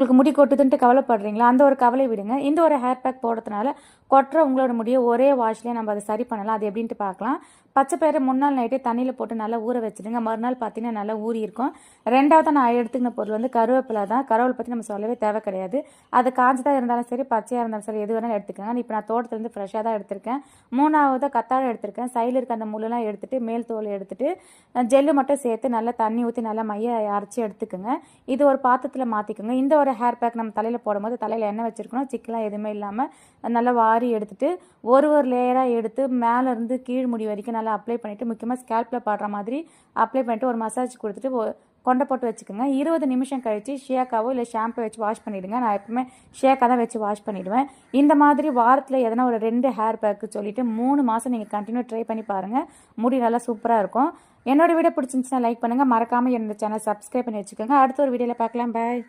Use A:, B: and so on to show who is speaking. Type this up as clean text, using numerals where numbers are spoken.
A: உங்களுக்கு முடி கொட்டுதுன்ட்டு கவலைப்படுறீங்களா? அந்த ஒரு கவலை விடுங்க. இந்த ஒரு ஹேர் பேக் போடுறதுனால கொட்டுற உங்களோட முடிய ஒரே வாஷ்லேயே நம்ம அதை சரி பண்ணலாம். அது எப்படின்ட்டு பார்க்கலாம். பச்சை பயிரை முன்னாள் நைட்டே தண்ணியில் போட்டு நல்லா ஊற வச்சுடுங்க. மறுநாள் பார்த்தீங்கன்னா நல்லா ஊறி இருக்கும். ரெண்டாவது நான் எடுத்துக்கின பொருள் வந்து கருவேப்பிலை தான். கருவேப்பிலை பற்றி நம்ம சொல்லவே தேவை கிடையாது. அது காஞ்சதாக இருந்தாலும் சரி, பச்சையாக இருந்தாலும் சரி, எது வேணாலும் எடுத்துக்கோங்க. இப்போ நான் தோட்டத்துலேருந்து ஃப்ரெஷ்ஷாக தான் எடுத்திருக்கேன். மூணாவது கத்தாழை எடுத்திருக்கேன். சைடில் இருக்க அந்த முள்ளெல்லாம் எடுத்துட்டு மேல் தோல் எடுத்துட்டு ஜெல்லு மட்டும் சேர்த்து நல்லா தண்ணி ஊற்றி நல்லா மைய அரைச்சி எடுத்துக்கோங்க. இது ஒரு பாத்திரத்தில் மாற்றிக்கோங்க. இந்த ஒரு ஹேர் பேக் நம்ம தலையில் போடும்போது தலையில் எண்ணெய் வச்சுருக்கணும். சிக்கெலாம் எதுவுமே இல்லாமல் நல்லா வாரி எடுத்துட்டு ஒரு லேயராக எடுத்து மேலேருந்து கீழ் முடி வரைக்கும் நல்லா அப்ளை பண்ணிவிட்டு, முக்கியமாக ஸ்கேல்பில் பாடுற மாதிரி அப்ளை பண்ணிவிட்டு ஒரு மசாஜ் கொடுத்துட்டு கொண்டை போட்டு வச்சுக்கோங்க. 20 நிமிஷம் கழித்து ஷியாக்காவோ இல்லை ஷாம்பு வச்சு வாஷ் பண்ணிவிடுங்க. நான் எப்பவுமே ஷியாக்கா தான் வச்சு வாஷ் பண்ணிவிடுவேன். இந்த மாதிரி வாரத்தில் எதனா ஒரு 2 ஹேர் பேக்கு சொல்லிவிட்டு 3 மாதம் நீங்கள் கண்டினியூ ட்ரை பண்ணி பாருங்கள். முடி நல்லா சூப்பராக இருக்கும். என்னோட வீடியோ பிடிச்சிருந்துச்சுன்னா லைக் பண்ணுங்கள். மறக்காமல் என்னோட சேனல் சப்ஸ்கிரைப் பண்ணி வச்சுக்கோங்க. அடுத்த ஒரு வீடியோவில் பார்க்கலாம். பாய்.